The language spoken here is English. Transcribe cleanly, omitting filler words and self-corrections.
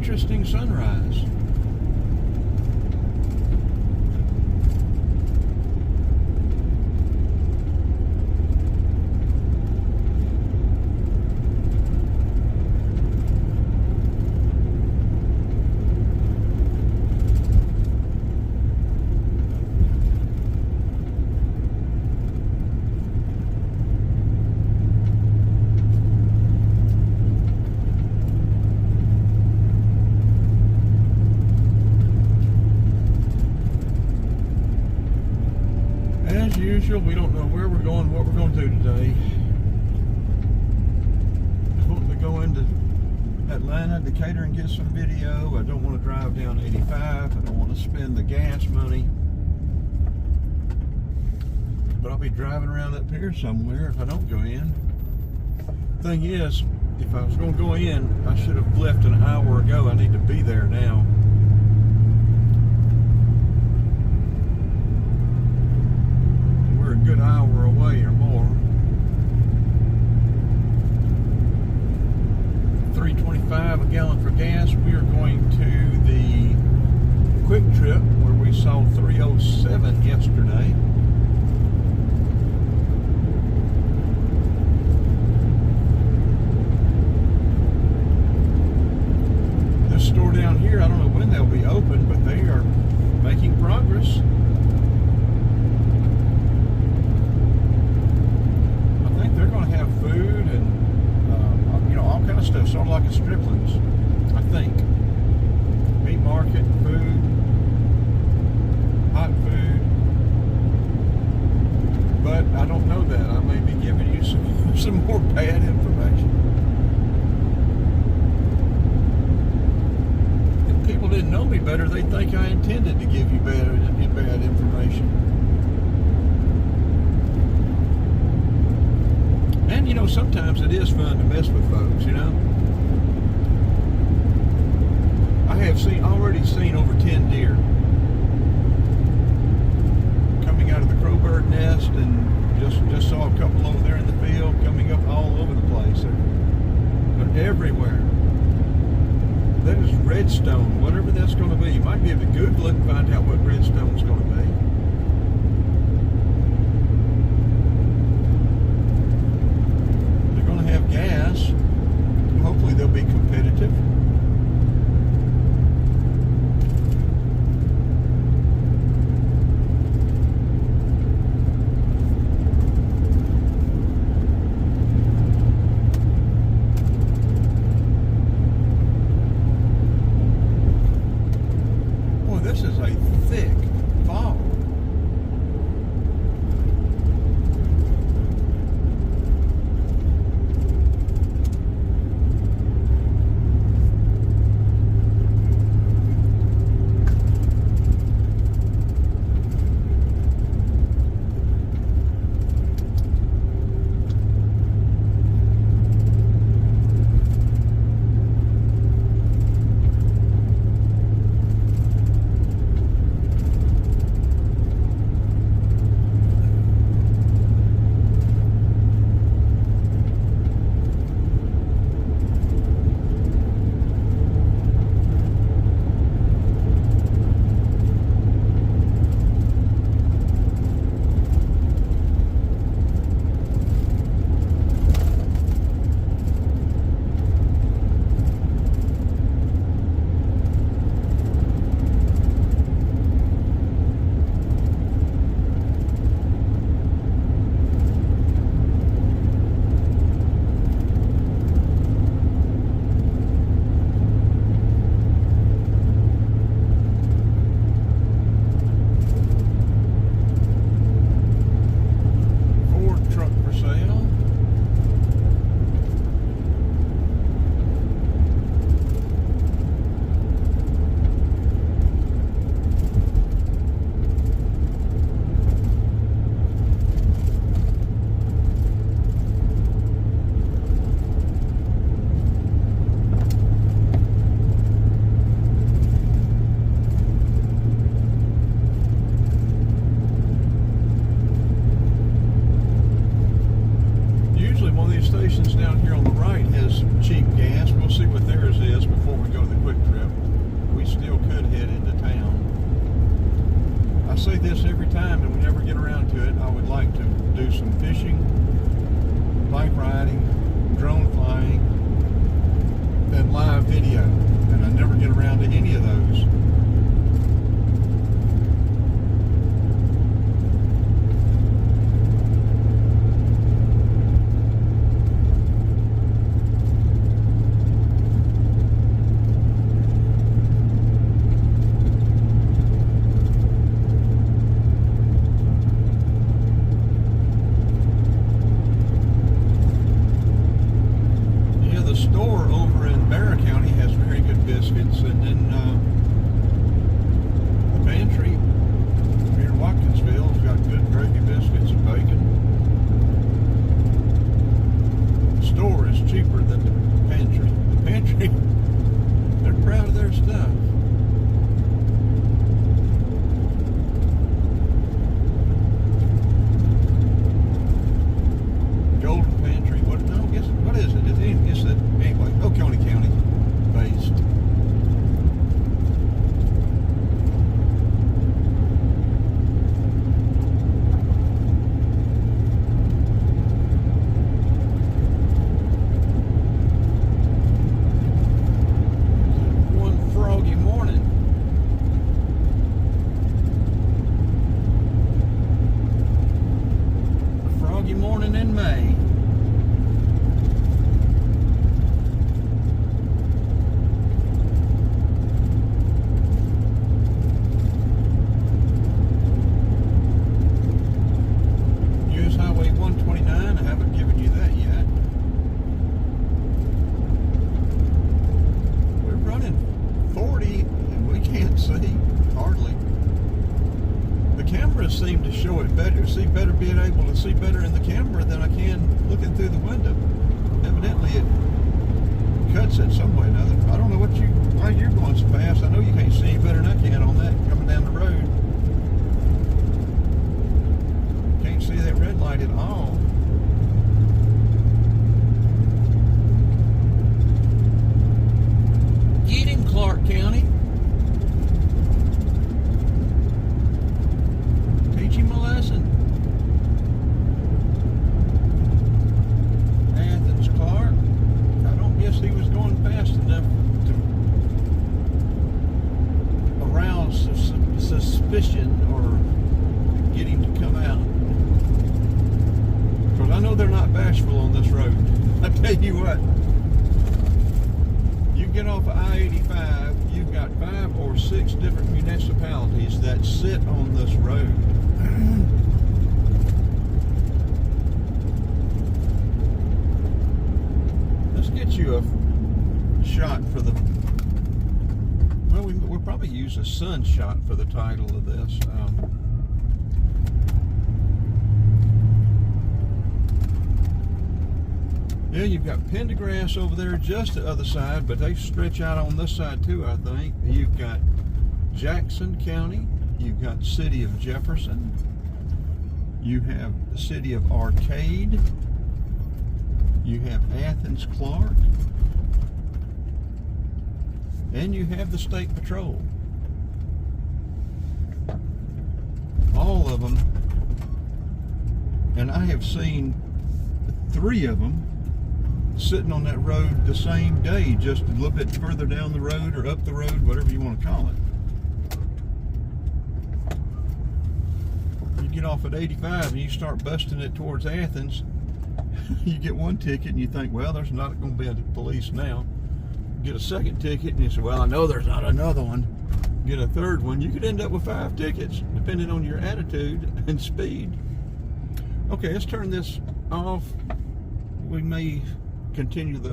interesting sunrise. As usual, we don't know where we're going, what we're going to do today. I want to go into Atlanta, Decatur, and get some video. I don't want to drive down 85. I don't want to spend the gas money. But I'll be driving around up here somewhere if I don't go in. Thing is, if I was going to go in, I should have left an hour ago. I need to be there now. Good hour away or more. $3.25 a gallon for gas. We are going to the Quick Trip where we saw 307 yesterday. This store down here, I don't know when they'll be open, but they are making progress. They're going to have food and all kind of stuff, sort of like a Strickland's, I think. Meat market, food, hot food. But I don't know that. I may be giving you some more bad information. If people didn't know me better, they'd think I intended to give you bad information. And sometimes it is fun to mess with folks, I have already seen over 10 deer coming out of the crowbird nest, and just saw a couple over there in the field coming up all over the place. They're everywhere. That is redstone, whatever that's going to be. You might be able to Google it and find out what redstone's going to be. Have gas. Hopefully they'll be competitive. Boy, this is a thick fog. time, and we never get around to it, I would like to do some fishing, bike riding, drone flying, and live video. And I never get around to any of those. Store over in Barra County has very good biscuits, and then the pantry here in Watkinsville has got good gravy biscuits and bacon. The store is cheaper than the pantry. The pantry, they're proud of their stuff. Golden Pantry, what is it? It's the anyway, Oconee County based. One froggy morning. A froggy morning in May. Highway 129, I haven't given you that yet. We're running 40 and we can't see hardly. The cameras seem to show it better, being able to see better in the camera than I can looking through the window. Evidently it cuts it some way or another. I don't know why you're going so fast. I know you can't see any better than I can on that coming down the road. Can't see that red light at all. Get him, Clark County. Teach him a lesson. Athens Clark. I don't guess he was going fast enough to arouse suspicion or get him to come out. Because I know they're not bashful on this road. I tell you what, you get off of I-85, you've got 5 or 6 different municipalities that sit on this road. Let's get you a shot for the, well, we'll probably use a sun shot for the title of this. Yeah, you've got Pendergrass over there just the other side, but they stretch out on this side too, I think. You've got Jackson County. You've got City of Jefferson. You have the City of Arcade. You have Athens Clark. And you have the State Patrol. All of them. And I have seen 3 of them sitting on that road the same day, just a little bit further down the road or up the road, whatever you want to call it. You get off at 85 and you start busting it towards Athens, you get 1 ticket and you think, well, there's not going to be a police now. Get a 2nd ticket and you say, well, I know there's not another one. Get a 3rd one. You could end up with 5 tickets depending on your attitude and speed. Okay, let's turn this off. We may continue the